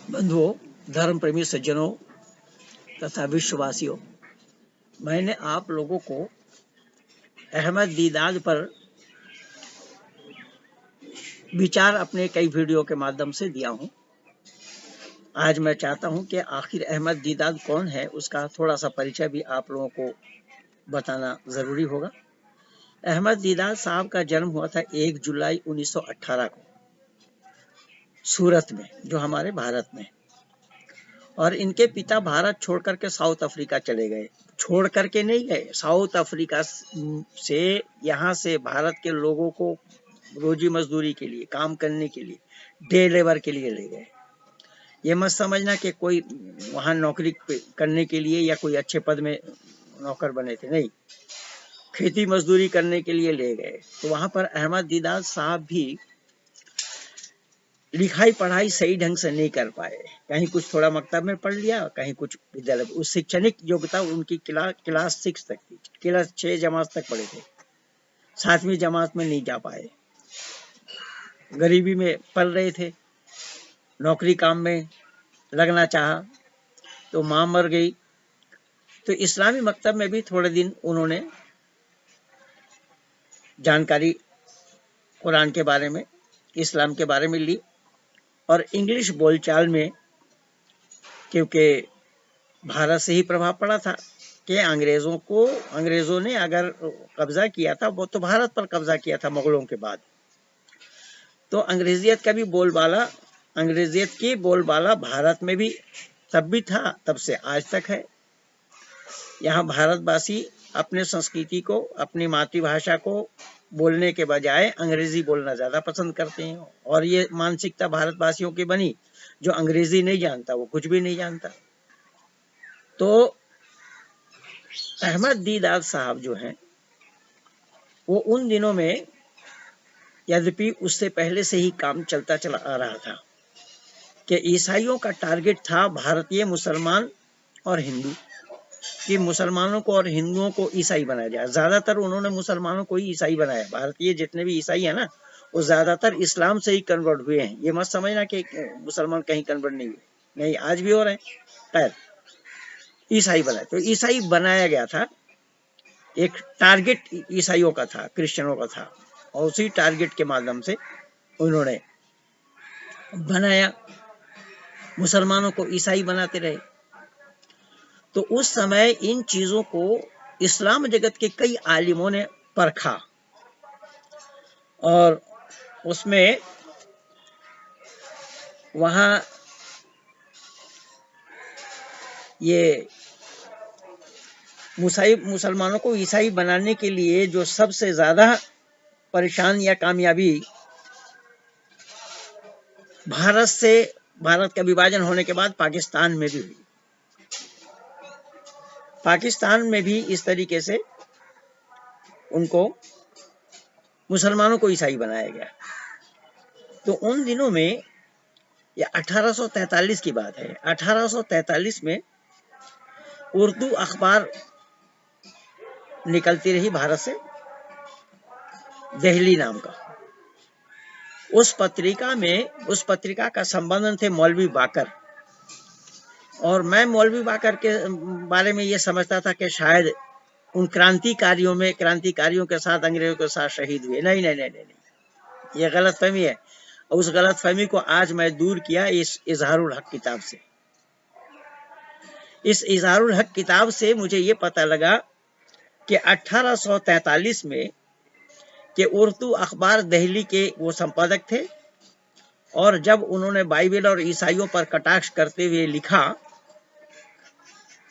बंधुओं, धर्म प्रेमी सज्जनों तथा विश्ववासियों, मैंने आप लोगों को अहमद दीदाद पर विचार अपने कई वीडियो के माध्यम से दिया हूं। आज मैं चाहता हूं कि आखिर अहमद दीदाद कौन है, उसका थोड़ा सा परिचय भी आप लोगों को बताना जरूरी होगा। अहमद दीदाद साहब का जन्म हुआ था 1 जुलाई 1918 को सूरत में, जो हमारे भारत में, और इनके पिता भारत छोड़ करके साउथ अफ्रीका चले गए। छोड़ करके नहीं गए, साउथ अफ्रीका से यहाँ से भारत के लोगों को रोजी मजदूरी के लिए, काम करने के लिए, डे लेबर के लिए ले गए। ये मत समझना कि कोई वहां नौकरी करने के लिए या कोई अच्छे पद में नौकर बने थे, नहीं, खेती मजदूरी करने के लिए ले गए। तो वहां पर अहमद दीदाद साहब भी लिखाई पढ़ाई सही ढंग से नहीं कर पाए। कहीं कुछ थोड़ा मकतब में पढ़ लिया, कहीं कुछ विद्यालय। उस शैक्षणिक योग्यता उनकी क्लास 6 तक थी, क्लास 6 जमात तक पढ़े थे, 7वीं जमात में नहीं जा पाए। गरीबी में पल रहे थे, नौकरी काम में लगना चाहा तो मां मर गई। तो इस्लामी मकतब में भी थोड़े दिन उन्होंने जानकारी कुरान के बारे में, इस्लाम के बारे में ली, और इंग्लिश बोलचाल में, क्योंकि भारत से ही प्रभाव पड़ा था कि अंग्रेजों ने अगर कब्जा किया था, वो तो भारत पर कब्जा किया था मुगलों के बाद। तो अंग्रेजियत की बोलबाला भारत में भी तब भी था, तब से आज तक है। यहाँ भारतवासी अपने संस्कृति को, अपनी मातृभाषा को बोलने के बजाय अंग्रेजी बोलना ज्यादा पसंद करते हैं, और ये मानसिकता भारतवासियों की बनी, जो अंग्रेजी नहीं जानता वो कुछ भी नहीं जानता। तो अहमद दीदाद साहब जो हैं, वो उन दिनों में, यद्यपि उससे पहले से ही काम चलता चला आ रहा था कि ईसाइयों का टारगेट था भारतीय मुसलमान और हिंदू, कि मुसलमानों को और हिंदुओं को ईसाई बनाया जाए। ज्यादातर उन्होंने मुसलमानों को ही ईसाई बनाया। भारतीय जितने भी ईसाई है ना, वो ज्यादातर इस्लाम से ही कन्वर्ट हुए हैं। ये मत समझना कि मुसलमान कहीं कन्वर्ट नहीं हुए, नहीं, आज भी हो रहे हैं। खैर, ईसाई बनाए, तो ईसाई बनाया गया था। एक टारगेट ईसाइयों का था, क्रिश्चियनों का था, और उसी टारगेट के माध्यम से उन्होंने बनाया, मुसलमानों को ईसाई बनाते रहे। तो उस समय इन चीजों को इस्लाम जगत के कई आलिमों ने परखा, और उसमें वहां ये मुसलमानों को ईसाई बनाने के लिए जो सबसे ज्यादा परेशान या कामयाबी भारत का विभाजन होने के बाद पाकिस्तान में भी हुई। पाकिस्तान में भी इस तरीके से उनको, मुसलमानों को ईसाई बनाया गया। तो उन दिनों में, यह 1843 की बात है, 1843 में उर्दू अखबार निकलती रही भारत से, दिल्ली नाम का। उस पत्रिका का संबंधन थे मौलवी बाकर, और मैं मौलवी बाकर के बारे में ये समझता था कि शायद उन क्रांतिकारियों के साथ, अंग्रेजों के साथ शहीद हुए। नहीं नहीं नहीं नहीं, ये गलत फहमी है। उस गलत फहमी को आज मैं दूर किया इस इजहारुल हक किताब से। इस इजहारुल हक किताब से मुझे ये पता लगा कि 1843 में कि उर्दू अखबार दिल्ली के वो संपादक थे, और जब उन्होंने बाइबल और ईसाइयों पर कटाक्ष करते हुए लिखा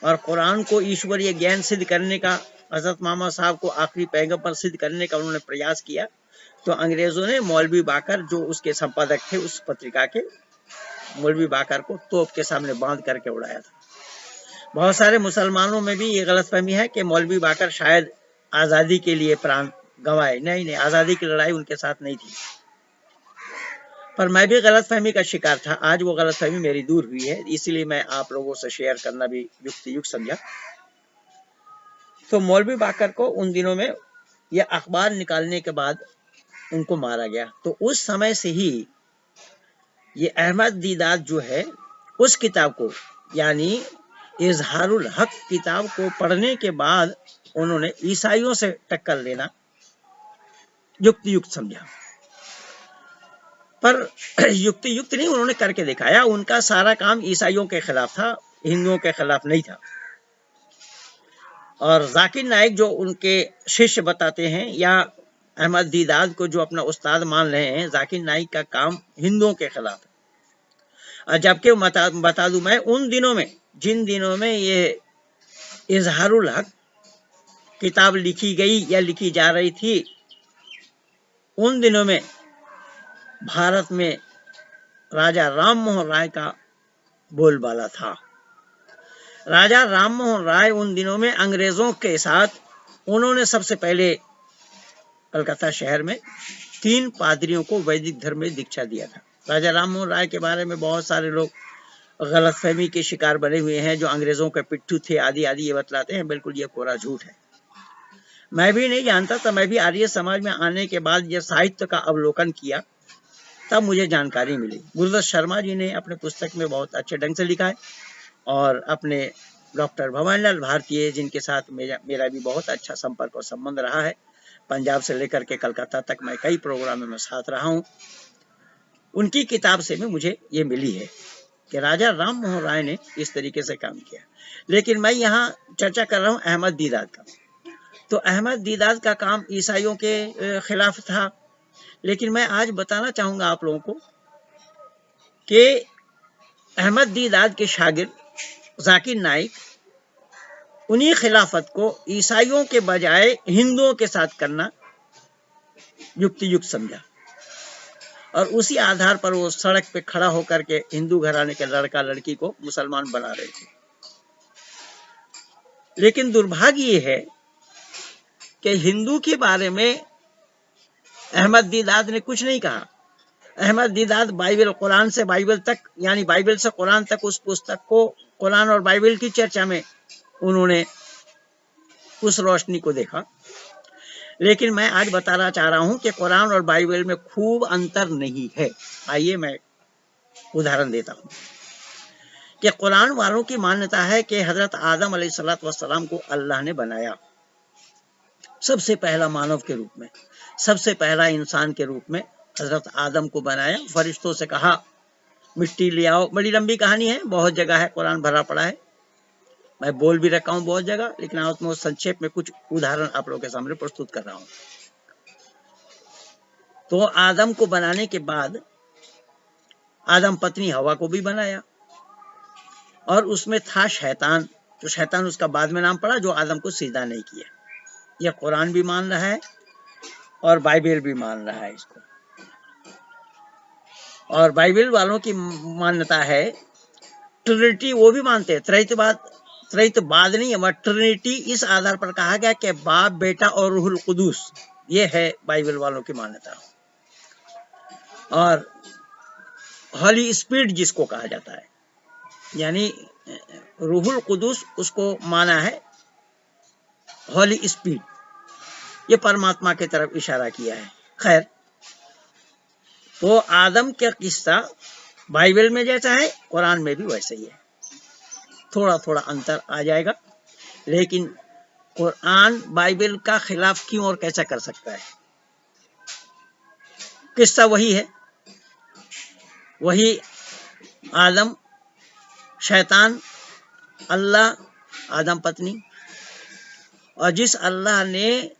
और कुरान को ईश्वरीय ज्ञान सिद्ध करने का, हजरत मोहम्मद साहब को आखिरी पैगंबर सिद्ध करने का उन्होंने प्रयास किया, तो अंग्रेजों ने मौलवी बाकर, जो उसके संपादक थे उस पत्रिका के, मौलवी बाकर को तोप के सामने बांध करके उड़ाया था। बहुत सारे मुसलमानों में भी ये गलतफहमी है कि मौलवी बाकर शायद आजादी के लिए प्राण गंवाए। नहीं नहीं, आजादी की लड़ाई उनके साथ नहीं थी, पर मैं भी गलतफहमी का शिकार था। आज वो गलतफहमी मेरी दूर हुई है, इसलिए मैं आप लोगों से शेयर करना भी युक्त समझा। तो मौलवी बाकर को उन दिनों में यह अखबार निकालने के बाद उनको मारा गया। तो उस समय से ही ये अहमद दीदाद जो है उस किताब को यानी इजहारुल हक किताब को पढ़ने के बाद उन्होंने ईसाइयों से टक्कर लेना युक्त समझा। पर युक्त नहीं, उन्होंने करके दिखाया। उनका सारा काम ईसाइयों के खिलाफ था, हिंदुओं के खिलाफ नहीं था। और जाकिर नाइक जो उनके शिष्य बताते हैं, या अहमद दीदाद को जो अपना उस्ताद मान रहे हैं, जाकिर नाइक का काम हिंदुओं के खिलाफ है। जबकि बता दूं मैं, उन दिनों में, जिन दिनों में ये इजहारुल हक किताब लिखी गई या लिखी जा रही थी, उन दिनों में भारत में राजा राम मोहन राय का बोलबाला था। राजा राम मोहन राय उन दिनों में अंग्रेजों के साथ, उन्होंने सबसे पहले कलकत्ता शहर में 3 पादरियों को वैदिक धर्म में दीक्षा दिया था। राजा राम मोहन राय के बारे में बहुत सारे लोग गलतफहमी के शिकार बने हुए हैं, जो अंग्रेजों के पिट्ठू थे आदि आदि ये बतलाते हैं। बिल्कुल ये कोरा झूठ है। मैं भी नहीं जानता था। मैं भी आर्य समाज में आने के बाद जब साहित्य का अवलोकन किया तब मुझे जानकारी मिली। गुरुदत्त शर्मा जी ने अपने पुस्तक में बहुत अच्छे ढंग से लिखा है, और अपने डॉक्टर भवानीलाल भारतीय, जिनके साथ मेरा भी बहुत अच्छा संपर्क और संबंध रहा है, पंजाब से लेकर के कलकत्ता तक मैं कई प्रोग्रामों में साथ रहा हूँ, उनकी किताब से में मुझे ये मिली है कि राजा राम मोहन राय ने इस तरीके से काम किया। लेकिन मैं यहाँ चर्चा कर रहा हूँ अहमद दीदाद का। तो अहमद दीदाद का काम ईसाइयों के खिलाफ था। लेकिन मैं आज बताना चाहूंगा आप लोगों को कि अहमद दीदाद के शागिर्द जाकिर नाइक उन्हीं खिलाफत को ईसाइयों के बजाय हिंदुओं के साथ करना युक्त समझा, और उसी आधार पर वो सड़क पे खड़ा होकर के हिंदू घराने के लड़का लड़की को मुसलमान बना रहे थे। लेकिन दुर्भाग्य ये है कि हिंदू के बारे में अहमद दीदाद ने कुछ नहीं कहा। अहमद दीदाद बाइबल, कुरान से बाइबल तक, यानी बाइबल से कुरान तक, उस पुस्तक को, कुरान और बाइबल की चर्चा में उन्होंने उस रोशनी को देखा। लेकिन मैं आज बताना चाह रहा हूं कि कुरान और बाइबल में खूब अंतर नहीं है। आइए मैं उदाहरण देता हूं कि कुरान वालों की मान्यता है कि हजरत आदम अलैहिस्सलाम को अल्लाह ने बनाया, सबसे पहला मानव के रूप में, सबसे पहला इंसान के रूप में हजरत आदम को बनाया। फरिश्तों से कहा मिट्टी ले आओ। बड़ी लंबी कहानी है, बहुत जगह है, कुरान भरा पड़ा है, मैं बोल भी रखा हूं बहुत जगह, लेकिन आज मैं संक्षेप में कुछ उदाहरण आप लोगों के सामने प्रस्तुत कर रहा हूं। तो आदम को बनाने के बाद आदम पत्नी हवा को भी बनाया, और उसमें था शैतान, जो शैतान उसका बाद में नाम पड़ा, जो आदम को सीधा नहीं किया। यह कुरान भी मान रहा है और बाइबल भी मान रहा है इसको। और बाइबल वालों की मान्यता है ट्रिनिटी, वो भी मानते हैं, त्रैतवाद नहीं है, ट्रिनिटी। इस आधार पर कहा गया कि बाप, बेटा और रूहुल कुदूस, ये है बाइबल वालों की मान्यता। और हॉली स्पिरिट जिसको कहा जाता है, यानी रूहुल कुदूस, उसको माना है हॉली स्पिरिट, ये परमात्मा की तरफ इशारा किया है। खैर, तो आदम का किस्सा बाइबल में जैसा है, कुरान में भी वैसा ही है। थोड़ा थोड़ा अंतर आ जाएगा, लेकिन कुरान बाइबल का खिलाफ क्यों और कैसा कर सकता है? किस्सा वही है, वही आदम, शैतान, अल्लाह, आदम पत्नी। और जिस अल्लाह ने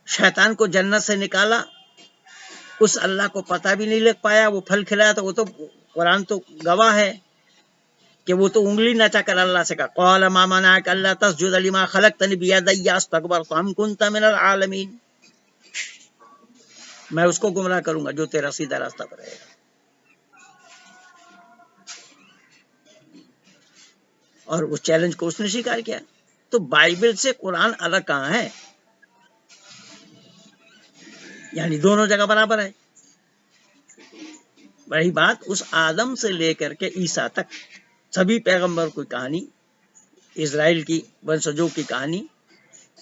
शैतान को जन्नत से निकाला, उस अल्लाह को पता भी नहीं लग पाया वो फल खिलाया। तो वो तो कुरान तो गवाह है कि वो तो उंगली नचा कर अल्लाह से कहा, क़ाल मा मनाअक अल्ला तस्जुद लिमा खलक़तनी बियदैया अस्तकबरत अम कुन्त मिनल आलमीन। मैं उसको गुमराह करूंगा जो तेरा सीधा रास्ता पर रहेगा। और उस चैलेंज को उसने स्वीकार किया। तो बाइबल से कुरान अलग कहां है? यानी दोनों जगह बराबर है। वही बात उस आदम से लेकर के ईसा तक सभी पैगंबर की कहानी, इजराइल की वंशजों की कहानी,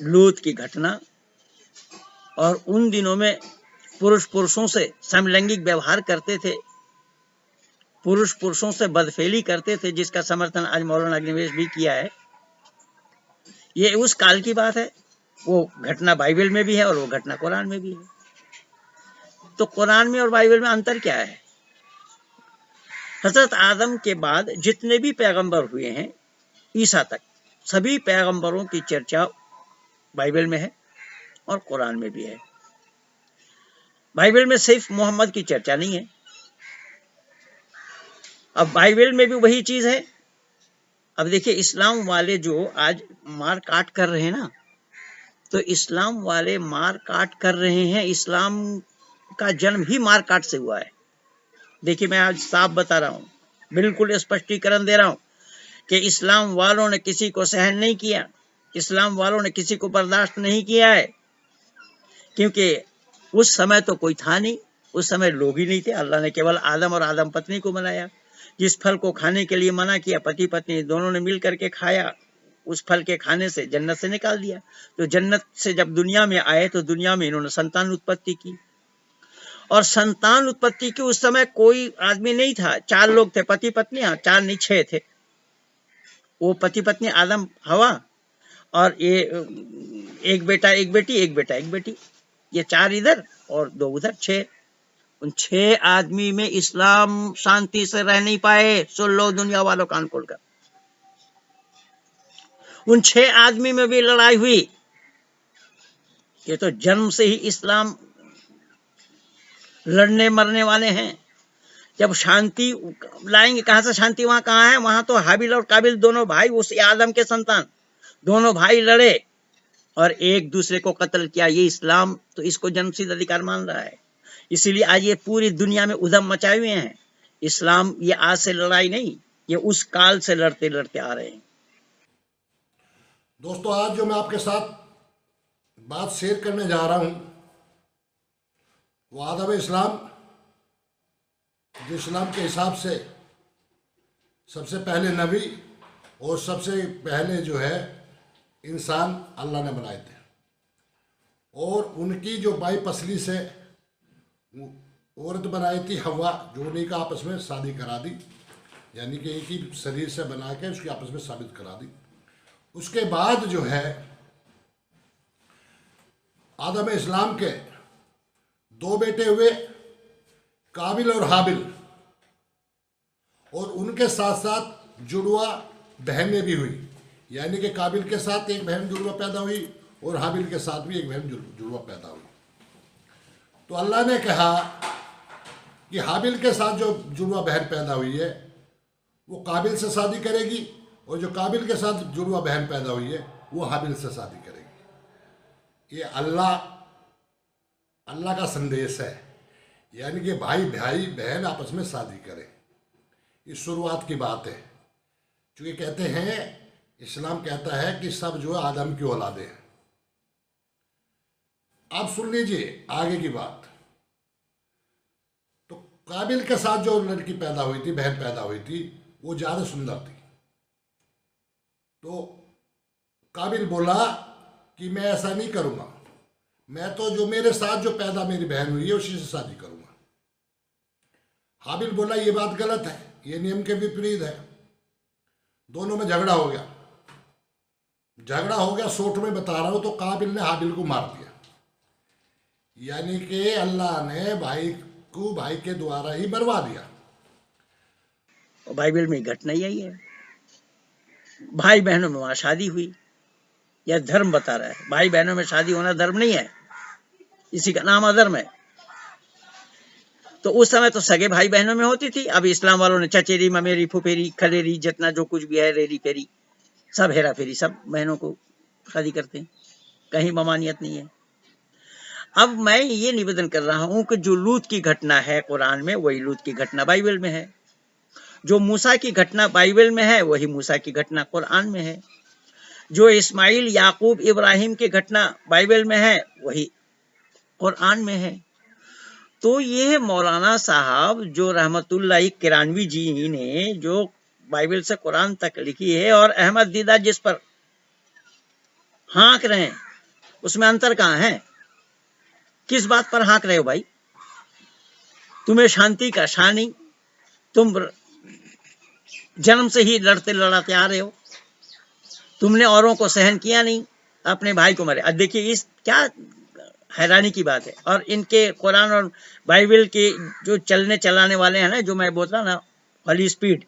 लूत की घटना, और उन दिनों में पुरुषों से समलैंगिक व्यवहार करते थे, पुरुष पुरुषों से बदफेली करते थे, जिसका समर्थन आज मौलाना अग्निवेश भी किया है, ये उस काल की बात है। वो घटना बाइबल में भी है और वो घटना कुरान में भी है। तो कुरान में और बाइबल में अंतर क्या है? हजरत आदम के बाद जितने भी पैगंबर हुए हैं ईसा तक, सभी पैगंबरों की चर्चा बाइबल में है और कुरान में भी है। बाइबल में सिर्फ मोहम्मद की चर्चा नहीं है। अब बाइबल में भी वही चीज है। अब देखिए, इस्लाम वाले जो आज मार काट कर रहे हैं ना, तो इस्लाम वाले मार काट कर रहे हैं, इस्लाम का जन्म ही मार काट से हुआ है। देखिए, मैं आज साफ बता रहा हूं, बिल्कुल स्पष्टीकरण दे रहा हूं कि इस्लाम वालों ने किसी को सहन नहीं किया, इस्लाम वालों ने किसी को बर्दाश्त नहीं किया है, क्योंकि उस समय तो कोई था नहीं, उस समय लोग ही नहीं थे। अल्लाह ने केवल आदम और आदम पत्नी को बनाया। जिस फल को खाने के लिए मना किया, पति पत्नी दोनों ने मिल करके खाया, उस फल के खाने से जन्नत से निकाल दिया। तो जन्नत से जब दुनिया में आए तो दुनिया में इन्होंने संतान उत्पत्ति की, और संतान उत्पत्ति की उस समय कोई आदमी नहीं था, 4 लोग थे, पति पत्नी, 4 नहीं 6 थे। वो पति पत्नी आदम हवा, और ये एक बेटा एक बेटी, एक बेटा एक बेटी, ये 4 इधर और 2 उधर, 6। उन 6 आदमी में इस्लाम शांति से रह नहीं पाए। सुन लो दुनिया वालों, कान खोलकर, उन 6 आदमी में भी लड़ाई हुई। ये तो जन्म से ही इस्लाम लड़ने मरने वाले हैं। जब शांति लाएंगे, कहां से शांति? वहां कहां है? वहां तो हाबिल और काबिल दोनों भाई, उस आदम के संतान, दोनों भाई लड़े और एक दूसरे को कत्ल किया। ये इस्लाम तो इसको जन्मसिद्ध अधिकार मान रहा है। इसीलिए आज ये पूरी दुनिया में उधम मचाए हुए हैं। इस्लाम ये आज से लड़ाई नहीं, ये उस काल से लड़ते लड़ते आ रहे हैं। दोस्तों, आज जो मैं आपके साथ बात शेयर करने जा रहा हूं वो आदम इस्लाम, जो इस्लाम के हिसाब से सबसे पहले नबी और सबसे पहले जो है इंसान अल्लाह ने बनाए थे, और उनकी जो बाई पसली से औरत बनाई थी हवा, जो उन्हीं का आपस में शादी करा दी, यानी कि एक ही शरीर से बना के उसकी आपस में साबित करा दी। उसके बाद जो है आदम इस्लाम के 2 बेटे हुए, काबिल और हाबिल, और उनके साथ साथ जुड़वा बहनें भी हुई, यानी कि काबिल के साथ एक बहन जुड़वा पैदा हुई और हाबिल के साथ भी एक बहन जुड़वा पैदा हुई। तो अल्लाह ने कहा कि हाबिल के साथ जो जुड़वा बहन पैदा हुई है वो काबिल से शादी करेगी, और जो काबिल के साथ जुड़वा बहन पैदा हुई है वो हाबिल से शादी करेगी। ये अल्लाह का संदेश है, यानी कि भाई भाई बहन आपस में शादी करें। ये शुरुआत की बात है, क्योंकि कहते हैं, इस्लाम कहता है कि सब जो है आदम की औलादे हैं। आप सुन लीजिए आगे की बात। तो काबिल के साथ जो लड़की पैदा हुई थी, बहन पैदा हुई थी, वो ज़्यादा सुंदर थी। तो काबिल बोला कि मैं ऐसा नहीं करूँगा, मैं तो जो मेरे साथ जो पैदा मेरी बहन हुई है उसी से शादी करूँगा। हाबिल बोला ये बात गलत है, ये नियम के विपरीत है। दोनों में झगड़ा हो गया। शॉर्ट में बता रहा हूँ, तो काबिल ने हाबिल को मार दिया, यानी कि अल्लाह ने भाई को भाई के द्वारा ही मरवा दिया। बाइबल में घटना यही है। भाई बहनों में वहां शादी हुई, यह धर्म बता रहा है। भाई बहनों में शादी होना धर्म नहीं है, इसी का नाम अधर्म है। तो उस समय तो सगे भाई बहनों में होती थी। अब इस्लाम वालों ने चचेरी, ममेरी, फुफेरी, खलेरी, जितना जो कुछ भी है, रेरी फेरी, सब हेरा फेरी, सब बहनों को शादी करते हैं। कहीं ममानियत नहीं है। अब मैं ये निवेदन कर रहा हूं कि जो लूत की घटना है कुरान में, वही लूत की घटना बाइबल में है। जो मूसा की घटना बाइबल में है, वही मूसा की घटना कुरान में है। जो इस्माइल, याकूब, इब्राहिम की घटना बाइबल में है, वही कुरान में है। तो ये मौलाना साहब जो रहमतुल्लाह किरानवी जी ने जो बाइबल से कुरान तक लिखी है, और अहमद दीदा जिस पर हाँक रहे हैं, उसमें अंतर कहां है? किस बात पर हाँक रहे हो भाई? तुम्हें शांति का शाह नहीं, तुम जन्म से ही लड़ते लड़ाते आ रहे हो, तुमने औरों को सहन किया नहीं, अपने भाई को मारे। अब देखिए इस क्या हैरानी की बात है। और इनके कुरान और बाइबल के जो चलने चलाने वाले हैं ना, जो मैं बोलता ना होली स्पीड,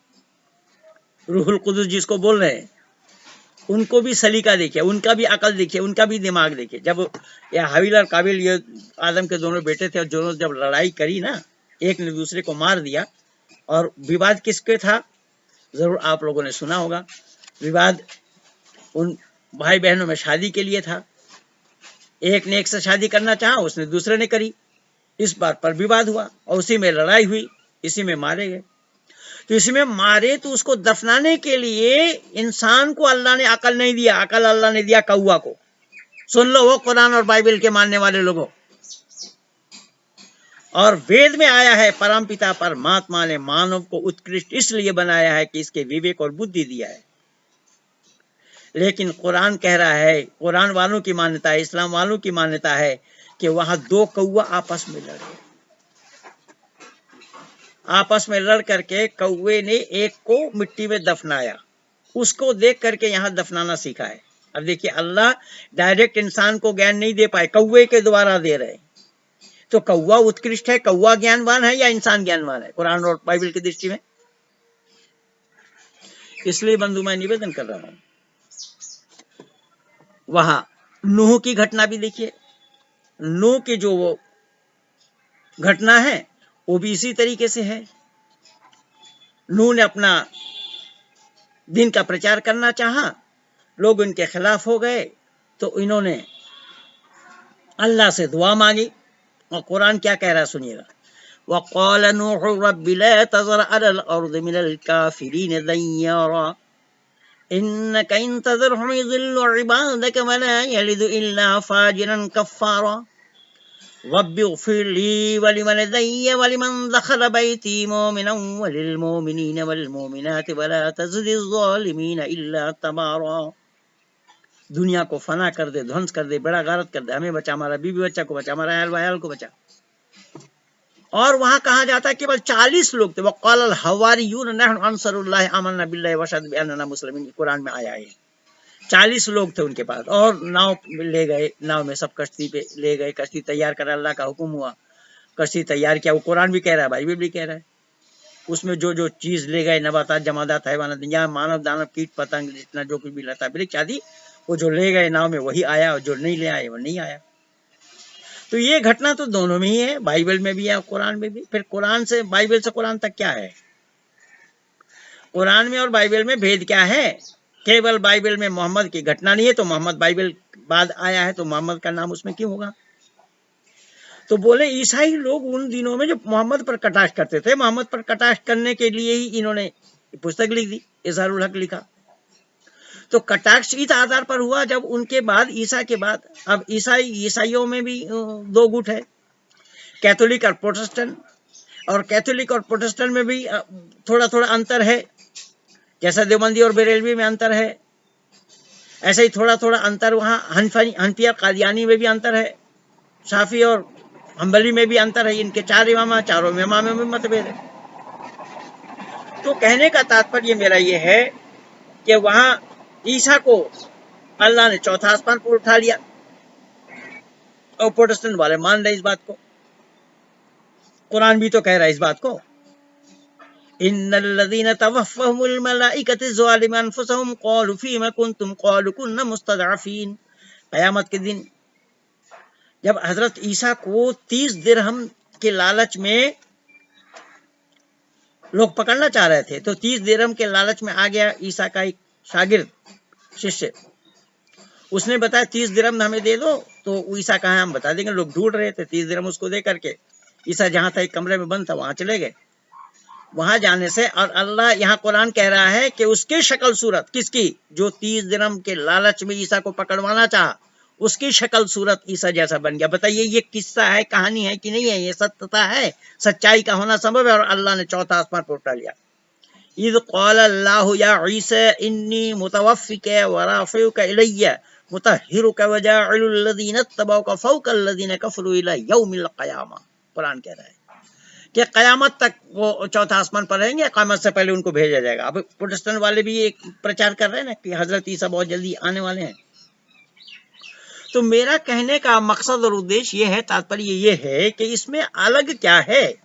रूहुल कुदुस जिसको बोल रहे हैं, उनको भी सलीका देखिए, उनका भी अकल देखिए, उनका भी दिमाग देखिए। जब ये हाबिल और काबिल, ये आदम के दोनों बेटे थे, और दोनों जब लड़ाई करी ना, एक ने दूसरे को मार दिया। और विवाद किसके था, जरूर आप लोगों ने सुना होगा। विवाद उन भाई बहनों में शादी के लिए था। एक ने एक से शादी करना चाहा, उसने दूसरे ने करी, इस बात पर विवाद हुआ और उसी में लड़ाई हुई, इसी में मारे गए। तो इसी में मारे तो उसको दफनाने के लिए इंसान को अल्लाह ने अकल नहीं दिया, अकल अल्लाह ने दिया कौवा को। सुन लो वो कुरान और बाइबल के मानने वाले लोगों। और वेद में आया है, परमपिता परमात्मा ने मानव को उत्कृष्ट इसलिए बनाया है कि इसके विवेक और बुद्धि दिया है। लेकिन कुरान कह रहा है, कुरान वालों की मान्यता है, इस्लाम वालों की मान्यता है कि वहां दो कौवा आपस में लड़े। आपस में लड़ करके कौवे ने एक को मिट्टी में दफनाया, उसको देख करके यहां दफनाना सीखा है। अब देखिए अल्लाह डायरेक्ट इंसान को ज्ञान नहीं दे पाए, कौवे के द्वारा दे रहे। तो कौवा उत्कृष्ट है, कौवा ज्ञानवान है या इंसान ज्ञानवान है कुरान और बाइबल की दृष्टि में? इसलिए बंधु मैं निवेदन कर रहा हूं, वहां नूह की घटना भी देखिए। नूह की जो वो घटना है वो भी इसी तरीके से है। नूह ने अपना दिन का प्रचार करना चाहा, लोग उनके खिलाफ हो गए, तो इन्होंने अल्लाह से दुआ मांगी। और कुरान क्या कह रहा है सुनिएगा, वक़ाल नूह रब्बी ला तज़र अलल अर्ज़ि मिनल काफ़िरीन दय्यारा इन्नका इन तज़रहुम युज़िल्लु इबादक वला यलिदु इल्ला फाजिरन कफ़्फ़ारा रब्बि इग़फ़िर ली वलिवलिदैय वलिमन दख़ल बैती मुमिनन वलिलमुमिनीन वलमुमिनात वला तज़िदिज़ ज़ालिमीन इल्ला तबारा। दुनिया को फना कर दे, ध्वंस कर दे, बड़ा गारत कर दे, हमें बचा, हमारा बीवी बच्चा को बचा, हमारा अहल वयाल को बचा। और वहां कहा जाता है केवल 40 लोग थे। वक़ाल अल हवारियून नहनु अंसरुल्लाह आमन्ना बिल्लाहि वशहद बिअन्नना मुस्लिमीन, कुरान में आया है। 40 लोग थे उनके पास, और नाव ले गए, नाव में सब कश्ती पे ले गए, कश्ती तैयार कर, अल्लाह का हुक्म हुआ, कश्ती तैयार किया। वो कुरान भी कह रहा है, बाइबल भी कह रहा है। उसमें जो जो चीज ले गए, नबातात जमादात हैवानात, या मानव दानव कीट पतंग जितना जो कुछ भी लता वृक्ष आदि, वो जो ले गए नाव में वही आया, और जो नहीं ले आए वो नहीं आया। तो ये घटना तो दोनों में ही है, बाइबल में भी है कुरान में भी। फिर कुरान से, बाइबल से कुरान तक क्या है? कुरान में और बाइबल में भेद क्या है? केवल बाइबल में मोहम्मद की घटना नहीं है, तो मोहम्मद बाइबल बाद आया है, तो मोहम्मद का नाम उसमें क्यों होगा? तो बोले ईसाई लोग उन दिनों में जो मोहम्मद पर कटाक्ष करते थे, मोहम्मद पर कटाक्ष करने के लिए ही इन्होंने पुस्तक लिख दी, इज़हारुल हक लिखा। तो कटाक्ष इस आधार पर हुआ जब उनके बाद, ईसा के बाद, अब ईसाइयों में भी दो गुट है, कैथोलिक और प्रोटेस्टेंट। और कैथोलिक और प्रोटेस्टेंट में भी थोड़ा थोड़ा अंतर है, जैसा देवबंदी और बरेलवी में अंतर है, ऐसे ही थोड़ा थोड़ा अंतर वहाँ हनफिया कादियानी में भी अंतर है, शाफी और हम्बली में भी अंतर है। इनके 4 इमाम, चारों इमाम में मतभेद है। तो कहने का तात्पर्य मेरा ये है कि वहां ईसा को अल्लाह ने चौथा आसमान पर उठा लिया, और प्रोटेस्टेंट वाले मान रहे इस बात को। कुरान भी तो कह रहा है इस बात को, इन्नल्लज़ीना तवफ़्फ़हुमुल मलाइकतु ज़ालिमी अनफुसिहिम क़ालू फ़ीमा कुन्तुम क़ालू कुन्ना मुस्तज़अफ़ीन। क़यामत के दिन जब हजरत ईसा को 30 दिरहम के लालच में लोग पकड़ना चाह रहे थे, तो 30 दिरहम के लालच में आ गया ईसा का एक शागिर्द, शिष्य। उसने बताया 30 दिरहम हमें दे दो, तो ईसा कहा हम बता देंगे। लोग ढूंढ रहे थे, 30 दिरहम उसको दे करके ईसा जहां था, एक कमरे में बंद था, वहां चले गए। वहां जाने से, और अल्लाह, यहाँ कुरान कह रहा है कि उसकी शक्ल सूरत, किसकी? जो 30 दिरहम के लालच में ईसा को पकड़वाना चाहा, उसकी शक्ल सूरत ईसा जैसा बन गया। बताइए ये किस्सा है, कहानी है कि नहीं है? ये सत्यता है, सच्चाई का होना संभव है। और अल्लाह ने चौथा आसमान पर उठा लिया। इज़ क़ाल अल्लाहु या ईसा इन्नी मुतवफ़्फ़िका व राफ़िउका इलय्या मुतहिरुका व जाइलुल लज़ीना इत्तबऊका फ़ौक़ल लज़ीना कफ़रू इला यौमिल क़यामा। कुरान कह रहा है कि कयामत तक वो चौथा आसमान पर रहेंगे, कयामत से पहले उनको भेजा जाएगा। अब प्रोटेस्टेंट वाले भी एक प्रचार कर रहे हैं ना कि हजरत ईसा बहुत जल्दी आने वाले हैं। तो मेरा कहने का मकसद और उद्देश्य ये है, तात्पर्य ये है कि इसमें अलग क्या है।